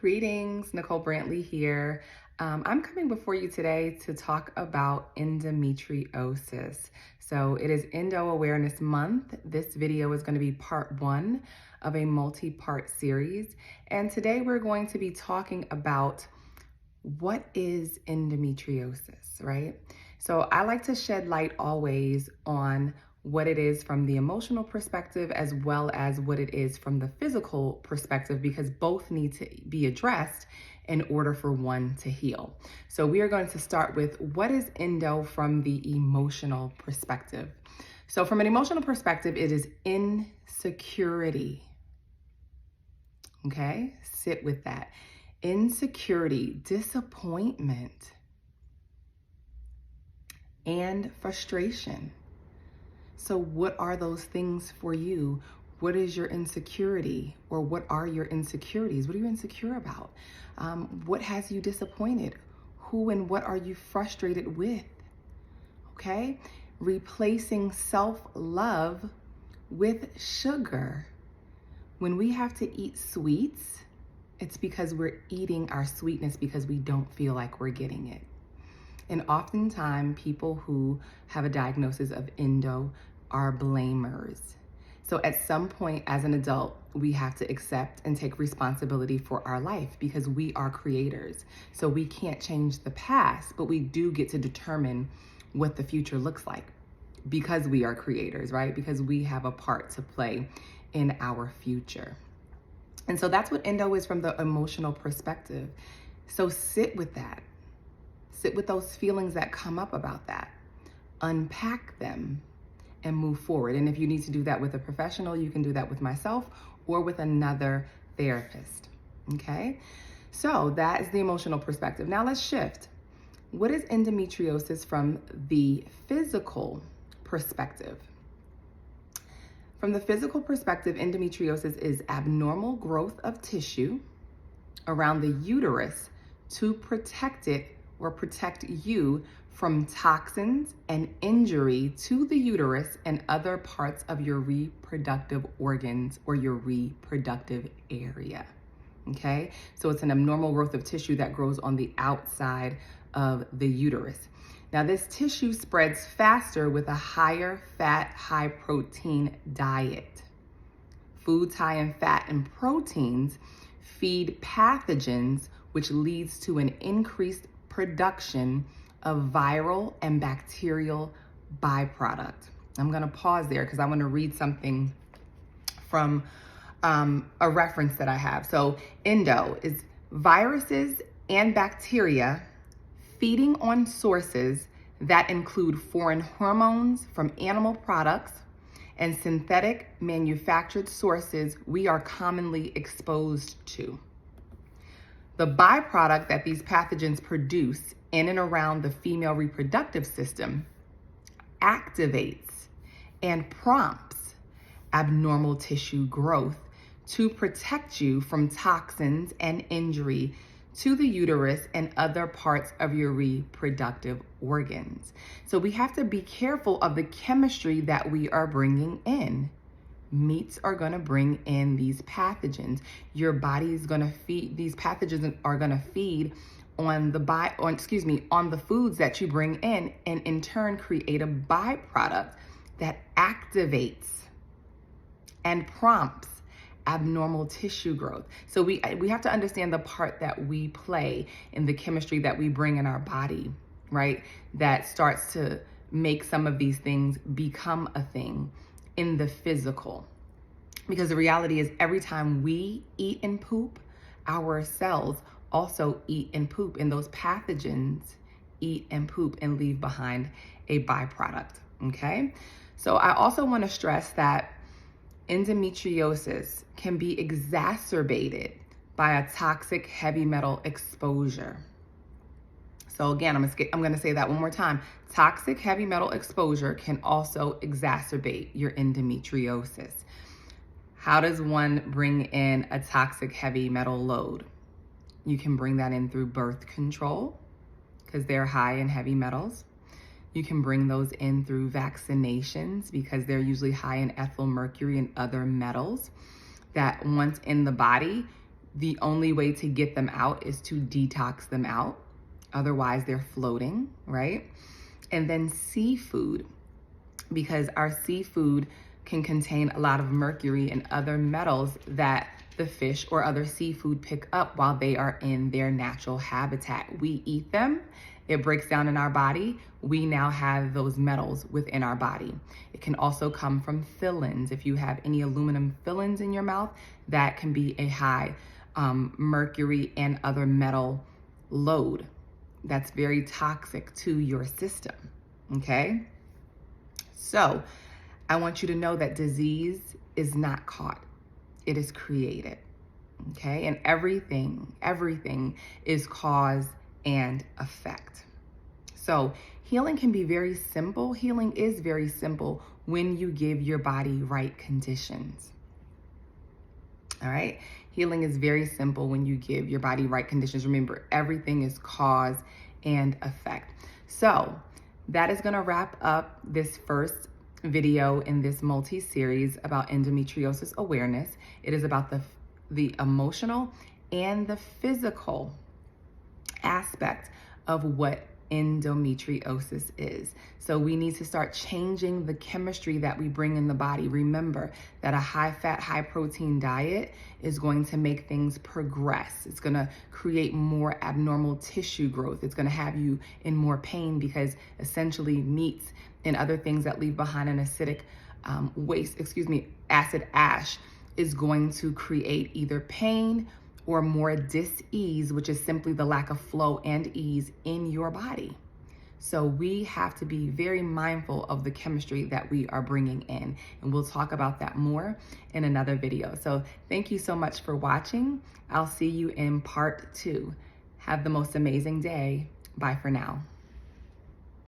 Greetings, Nicole Brantley here. I'm coming before you today to talk about endometriosis. So it is Endo Awareness Month. This video is going to be part one of a multi-part series. And today we're going to be talking about what is endometriosis, right? So I like to shed light always on what it is from the emotional perspective as well as what it is from the physical perspective, because both need to be addressed in order for one to heal. So we are going to start with what is endo from the emotional perspective. So from an emotional perspective, it is insecurity. Okay, sit with that. Insecurity, disappointment, and frustration. So what are those things for you? What is your insecurity, or what are your insecurities? What are you insecure about? What has you disappointed? Who and what are you frustrated with? Okay? Replacing self-love with sugar. When we have to eat sweets, it's because we're eating our sweetness because we don't feel like we're getting it. And oftentimes people who have a diagnosis of endo are blamers. So at some point as an adult, we have to accept and take responsibility for our life because we are creators. So we can't change the past, but we do get to determine what the future looks like because we are creators, right? Because we have a part to play in our future. And so that's what endo is from the emotional perspective. So sit with that. Sit with those feelings that come up about that. Unpack them and move forward. And if you need to do that with a professional, you can do that with myself or with another therapist. Okay? So that is the emotional perspective. Now let's shift. What is endometriosis from the physical perspective? From the physical perspective, endometriosis is abnormal growth of tissue around the uterus to protect it or protect you from toxins and injury to the uterus and other parts of your reproductive organs or your reproductive area. Okay, so it's an abnormal growth of tissue that grows on the outside of the uterus. Now, this tissue spreads faster with a higher fat, high protein diet. Foods high in fat and proteins feed pathogens, which leads to an increased production of viral and bacterial byproduct. I'm going to pause there because I want to read something from a reference that I have. So endo is viruses and bacteria feeding on sources that include foreign hormones from animal products and synthetic manufactured sources we are commonly exposed to. The byproduct that these pathogens produce in and around the female reproductive system activates and prompts abnormal tissue growth to protect you from toxins and injury to the uterus and other parts of your reproductive organs. So we have to be careful of the chemistry that we are bringing in. Meats are going to bring in these pathogens. Your body is going to feed, these pathogens are going to feed on the foods that you bring in, and in turn create a byproduct that activates and prompts abnormal tissue growth. So we have to understand the part that we play in the chemistry that we bring in our body, right? That starts to make some of these things become a thing in the physical. Because the reality is every time we eat and poop, our cells also eat and poop, and those pathogens eat and poop and leave behind a byproduct, okay? So I also want to stress that endometriosis can be exacerbated by a toxic heavy metal exposure. So again, I'm going to say that one more time. Toxic heavy metal exposure can also exacerbate your endometriosis. How does one bring in a toxic heavy metal load? You can bring that in through birth control because they're high in heavy metals. You can bring those in through vaccinations because they're usually high in ethyl mercury and other metals that once in the body The only way to get them out is to detox them out. Otherwise, they're floating, right? And then seafood, because our seafood can contain a lot of mercury and other metals that the fish or other seafood pick up while they are in their natural habitat. We eat them, it breaks down in our body. We now have those metals within our body. It can also come from fillings. If you have any aluminum fillings in your mouth, that can be a high mercury and other metal load. That's very toxic to your system, okay? So I want you to know that disease is not caught, it is created, okay? And everything is cause and effect. So healing can be very simple. Healing is very simple when you give your body right conditions, all right? Healing is very simple when you give your body right conditions. Remember, everything is cause and effect. So that is gonna wrap up this first video in this multi-series about endometriosis awareness. It is about the emotional and the physical aspect of what endometriosis is. So we need to start changing the chemistry that we bring in the body. Remember that a high-fat, high-protein diet is going to make things progress. It's going to create more abnormal tissue growth. It's going to have you in more pain because essentially meats and other things that leave behind an acidic acid ash is going to create either pain or more dis-ease, which is simply the lack of flow and ease in your body. So we have to be very mindful of the chemistry that we are bringing in. And we'll talk about that more in another video. So thank you so much for watching. I'll see you in part 2. Have the most amazing day. Bye for now.